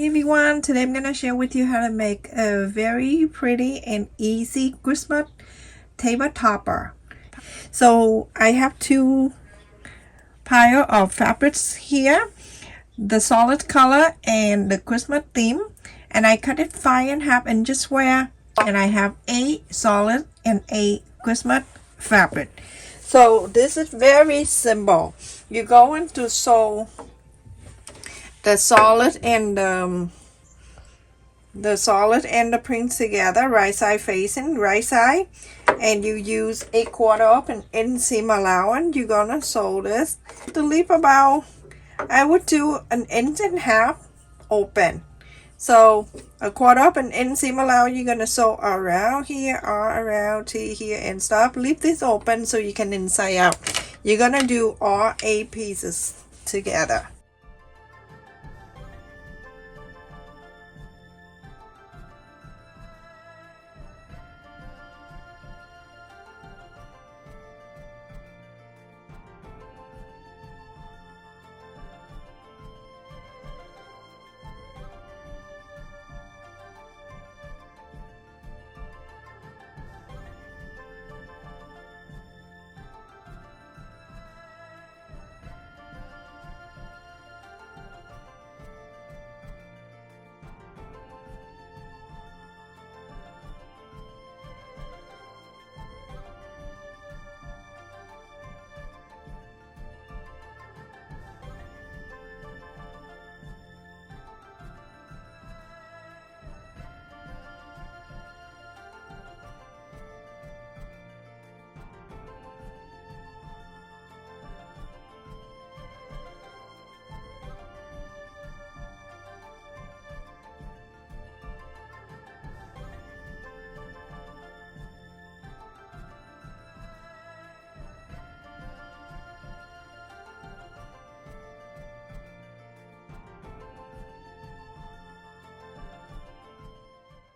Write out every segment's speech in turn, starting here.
everyone, today I'm gonna share with you how to make a very pretty and easy Christmas table topper. So I have two pile of fabrics here, the solid color and the Christmas theme, and I cut it 5.5 inches square, and I have 8 solid and 8 Christmas fabric. So this is very simple. You're going to sew the solid and the print together, right side facing right side, and you use 1/4 of an inseam allowance. You're gonna sew this to leave about, I would do 1.5 inches open. So 1/4 of an inseam allowance, you're gonna sew around here, or around to here and stuff. Leave this open so you can inside out. You're gonna do all 8 pieces together.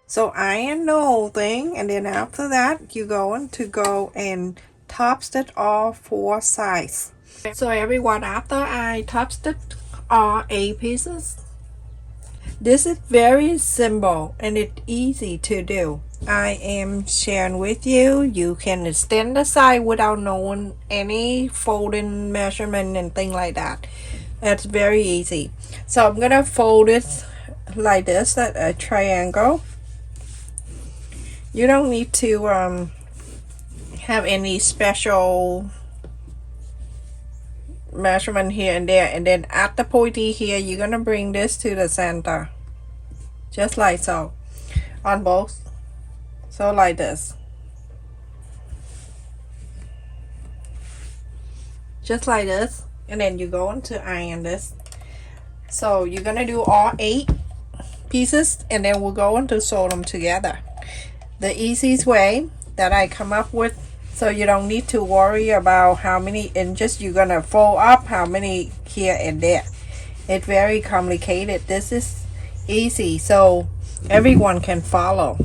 So iron the whole thing, and then after that you're going to go and top stitch all 4 sides. So everyone, after I top stitch all 8 pieces, this is very simple and it's easy to do. I am sharing with you. You can extend the side without knowing any folding measurement and thing like that. That's very easy. So I'm gonna fold it like this at a triangle. You don't need to have any special measurement here and there. And then at the pointy here, you're gonna bring this to the center, just like so, on both. So like this, just like this, and then you're going to iron this. So you're gonna do all 8 pieces, and then we're going to sew them together the easiest way that I come up with, so you don't need to worry about how many inches you're gonna fold up, how many here and there. It's very complicated. This is easy, so everyone can follow.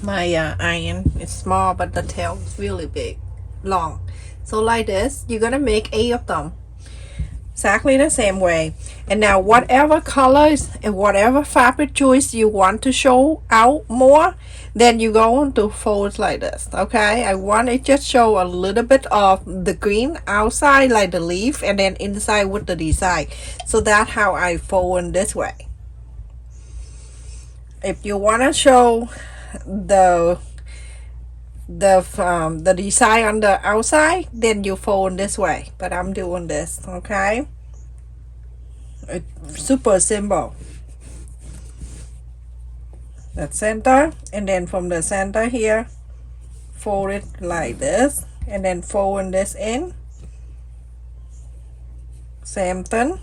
My iron is small, but the tail is really big, long. So like this, you're gonna make 8 of them exactly the same way. And now whatever colors and whatever fabric choice you want to show out more, then you go on to fold like this. Okay, I want to just show a little bit of the green outside like the leaf, and then inside with the design. So that's how I fold in this way. If you want to show the design on the outside, then you fold this way, but I'm doing this. Okay, it's super simple. The center, and then from the center here, fold it like this, and then fold this in, same thing,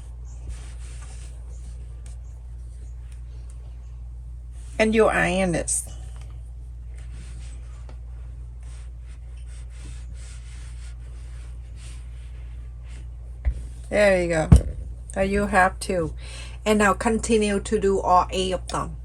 and you iron this. There you go. So you have 2, and now continue to do all 8 of them.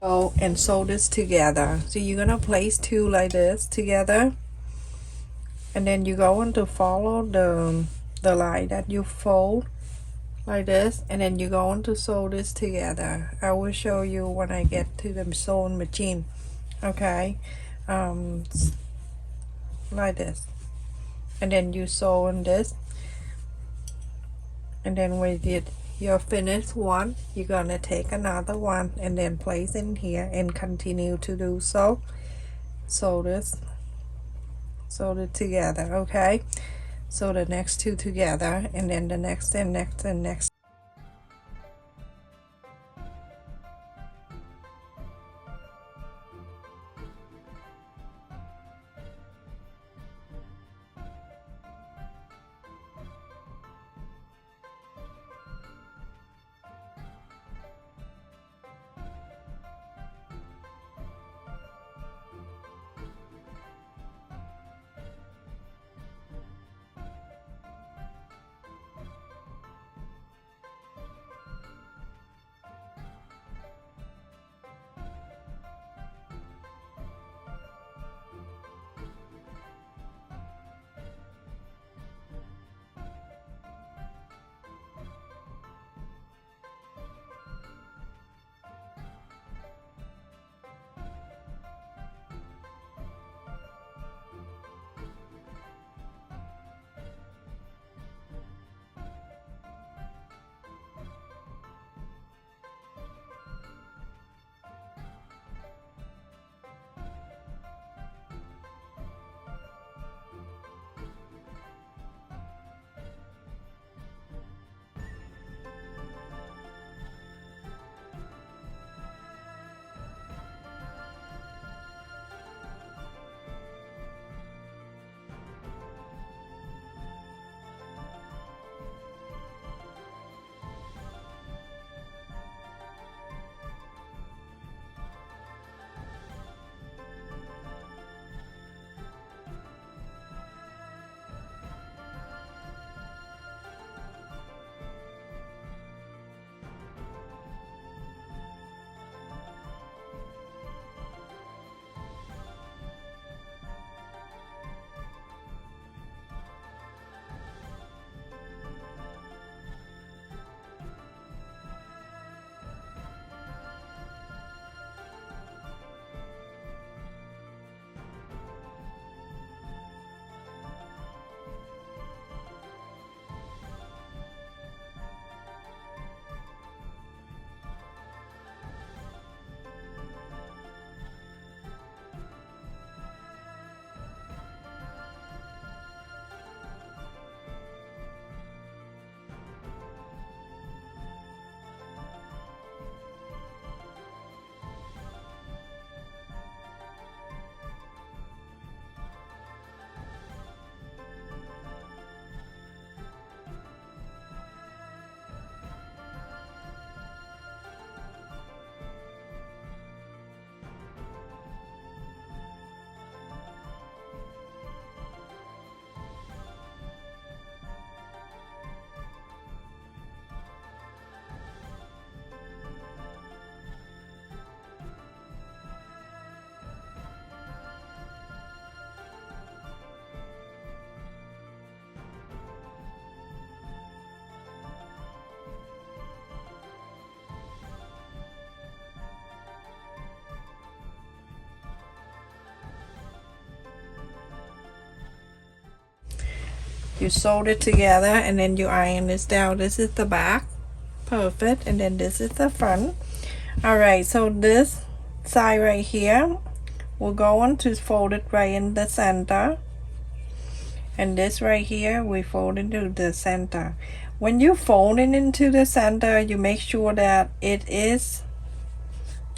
Go and sew this together. So you're gonna place two like this together, and then you're going to follow the line that you fold like this, and then you're going to sew this together. I will show you when I get to the sewing machine. Okay, um, like this, and then you sew on this, and then when you're finished one, you're gonna take another one and then place in here and continue to do so. Sew this, sew it together. Okay, so the next two together, and then the next and next and next. You sewed it together, and then you iron this down. This is the back, perfect, and then this is the front. All right, so this side right here, we're going to fold it right in the center, and this right here we fold into the center. When you fold it into the center, you make sure that it is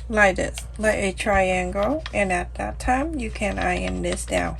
like this, like a triangle, and at that time you can iron this down.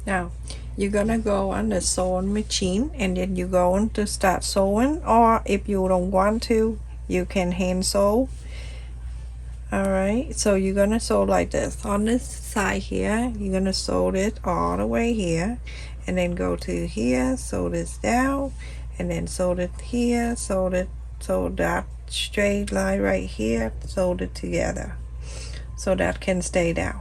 Now you're gonna go on the sewing machine and then you're going to start sewing, or if you don't want to, you can hand sew. Alright, so you're gonna sew like this. On this side here, you're gonna sew it all the way here, and then go to here, sew this down, and then sew it here, sew that straight line right here, sew it together so that can stay down.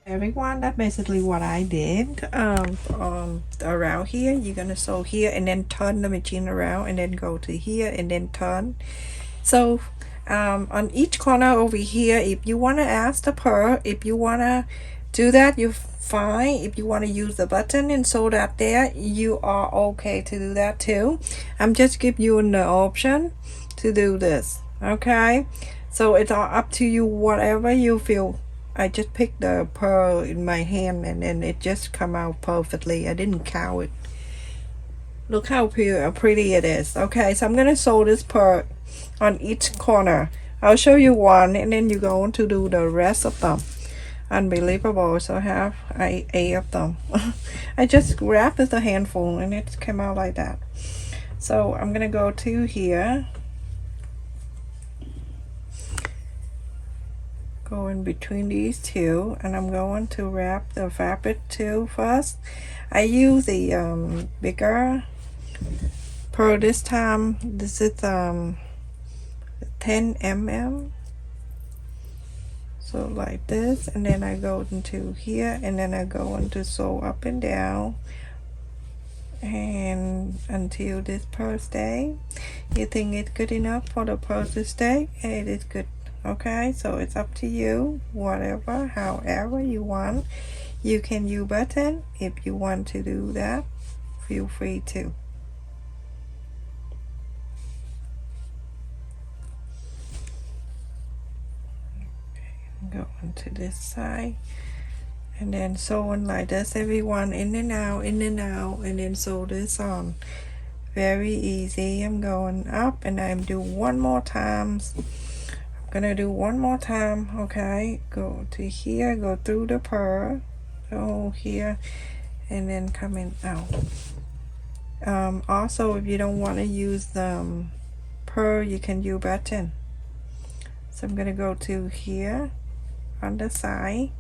Everyone, that's basically what I did. Around here you're gonna sew here and then turn the machine around and then go to here and then turn. So on each corner over here, if you want to add the purl, if you want to do that, you're fine. If you want to use the button and sew that there, you are okay to do that too. I'm just giving you the option to do this, okay? So it's all up to you, whatever you feel. I just picked the purl in my hand and then it just come out perfectly. I didn't count it. Look how pretty it is. Okay, so I'm gonna sew this purl on each corner. I'll show you one and then you're going to do the rest of them. Unbelievable. So I have eight of them. I just wrapped with a handful and it came out like that. So I'm gonna go to here, go in between these two, and I'm going to wrap the fabric too first. I use the bigger purl this time. This is 10 mm, so like this, and then I go into here and then I go into sew up and down and until this purl stay. You think it's good enough for the purl to stay, and it is good. Okay, so it's up to you, whatever, however you want. You can use button if you want to do that, feel free to. Go into this side and then sewing like this, everyone, in and out, in and out, and then sew this on. Very easy. I'm going up and I'm doing one more time. Gonna do one more time. Okay, go to here, go through the purl, go here, and then coming out. Also, if you don't want to use the purl, you can use button. So I'm gonna go to here on the side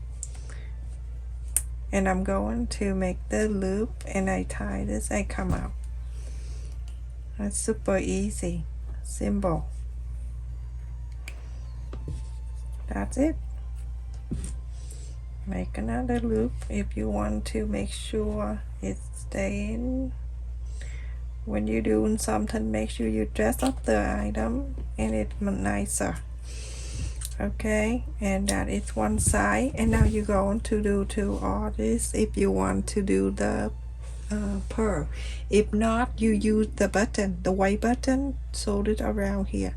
and I'm going to make the loop and I tie this, I come out. That's super easy, simple. That's it. make another loop if you want to make sure it's staying. When you're doing something, make sure you dress up the item and it's nicer. Okay, and that is one side, and now you're going to do to all this if you want to do the pearl. If not, you use the button, the white button, sew it around here.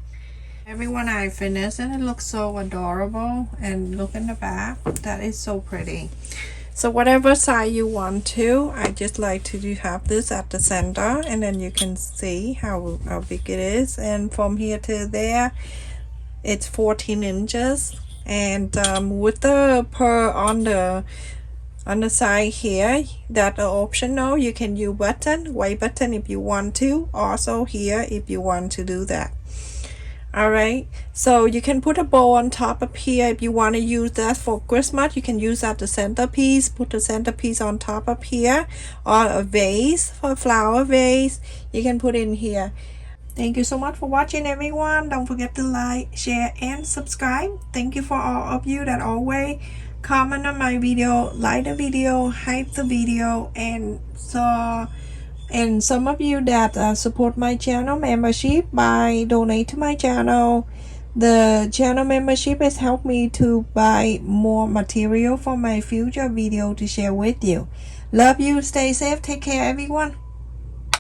Everyone, I finished and it looks so adorable, and look in the back, that is so pretty. So whatever side you want to, I just like to have this at the center, and then you can see how big it is, and from here to there it's 14 inches, and with the pearl on the side here, that are optional. You can use button, white button if you want to, also here if you want to do that. Alright, so you can put a bow on top of here if you want to use that for Christmas. You can use that the centerpiece, put the centerpiece on top of here, or a vase, for a flower vase, you can put in here. Thank you so much for watching, everyone. Don't forget to like, share, and subscribe. Thank you for all of you that always comment on my video, like the video, hype the video, and some of you that support my channel membership by donate to my channel. The channel membership has helped me to buy more material for my future video to share with you. Love you. Stay safe. Take care, everyone.